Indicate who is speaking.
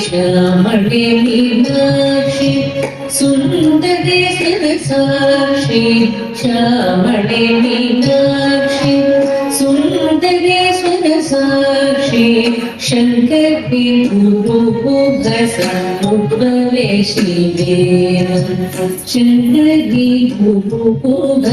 Speaker 1: श्यामणे Meenakshi सुंदरे सरसाक्षी श्यामणे Meenakshi सुंदरे सरसाक्षी Shankari गुरुभसमुपवेशिवे Shankari गुरुभसमुपवेशिवे